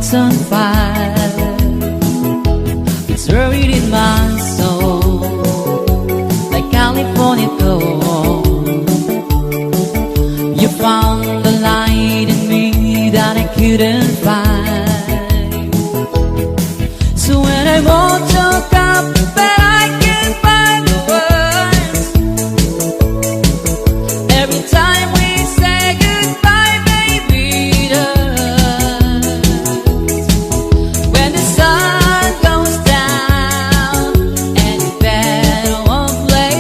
heart's on fire. It's buried in my soul, like California gold. You found the light in me that I couldn't find. So when I won't talk up, but I can't find the words. Every time we say goodbye, baby, it hurts. When the sun goes down and the band won't play,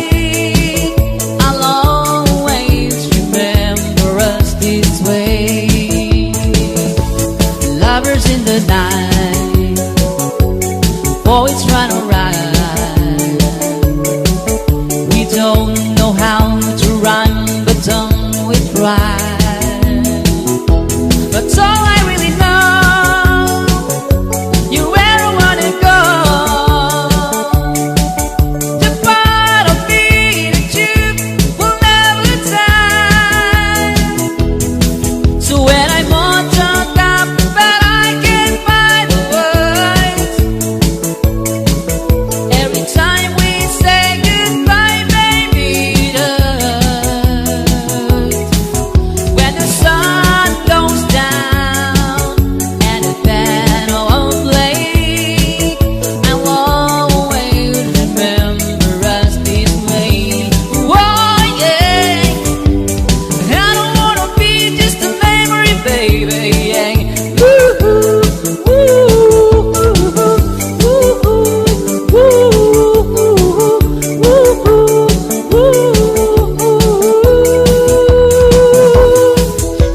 I'll always remember us this way. Lovers in the night, always trying to ride. We don't know how to rhyme, but don't we try? But all I really know, you where I wanna go. The part of me that you will never die. So when I'm on drunk up, but I can't find the words. Every time we say goodbye, baby, it hurts. When the sun goes down and the band won't play, I'll always remember us this way. Oh yeah, I don't wanna be just a memory, baby. Yeah.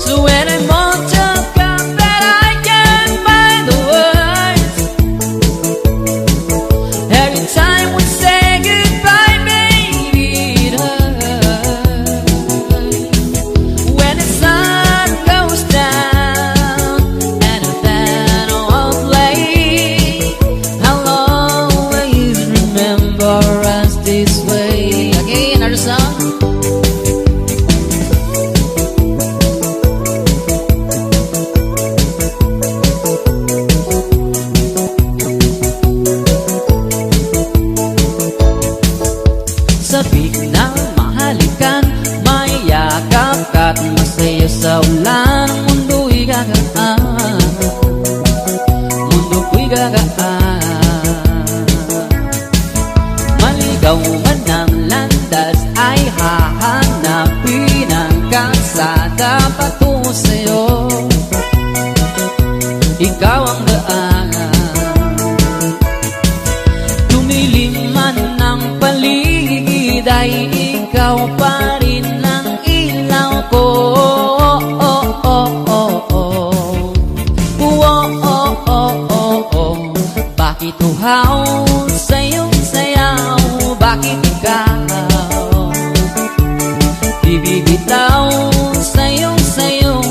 So when I'm on top, but I can't find the words. Every time we say goodbye, baby, it hurts. When the sun goes down and the band won't play, I'll always remember us this way. Okay, another song. Sabik ng mahalikan, may yakap ka't masaya sa ulan. Mundo'y gagaan, mundo ko'y gagaan. Maligaw man ang landas, ay hahanapin ang kalsada patungo sa'yo. Ikaw ang daan. Tumilim man ang paligid, ay ikaw pa rin ang ilaw ko. Bakit uhaw sa iyong sayaw? Bakit ikaw di bibitaw sa iyong sayo?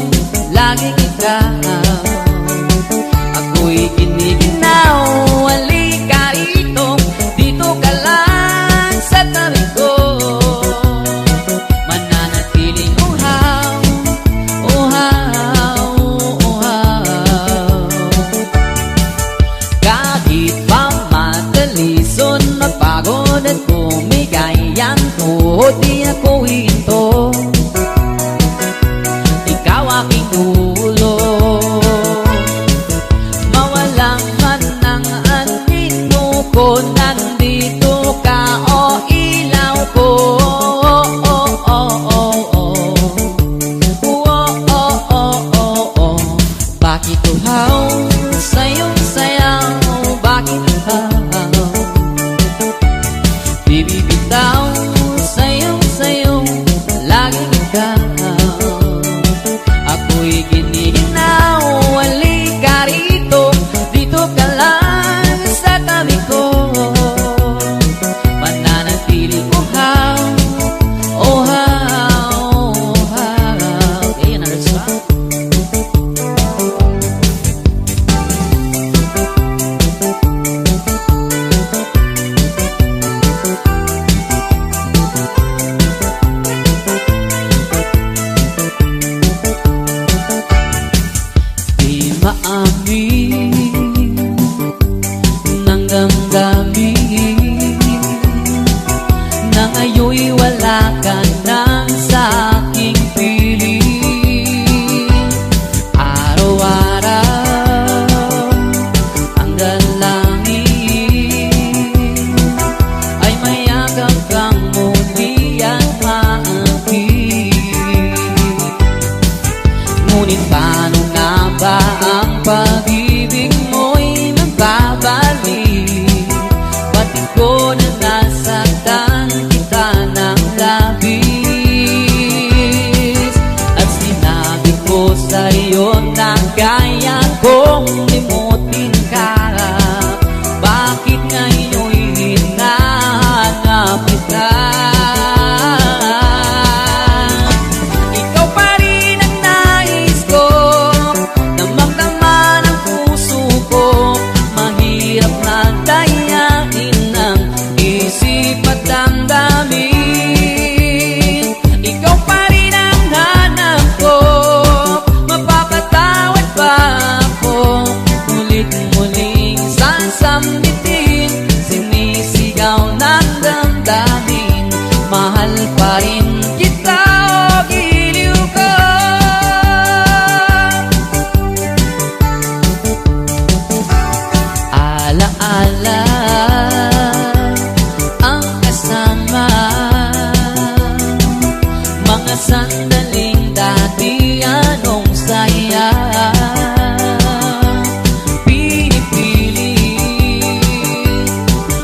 Ngunit paano nga ba ang pag-ibig mo'y magbabalik? Pati ko na nasaktan kita ng labis, at sinabi ko sa'yo na kaya kong limutin ka. Bakit ngayon'y hinahanap kita? Ikaw pa rin ang nais ko, damang-dama ng puso ko. Mahirap na dayain ang isip at damdamin. Ikaw pa rin ang hanap ko, mapapatawad ba ako? Ulit-muling sasambitin, sinisigaw ng damdamin. Mahal pa rin kita, o giliw ko. Ala-ala ang kasama, mga sandaling dati anong saya. Pinipilit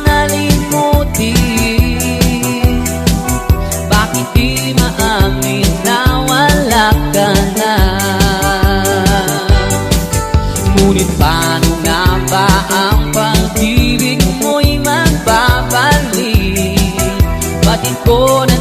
nalimutin, bakit di maamin na wala ka na? Ngunit paano nga ba ang pag-ibig mo'y magbabalik? Bakit ko na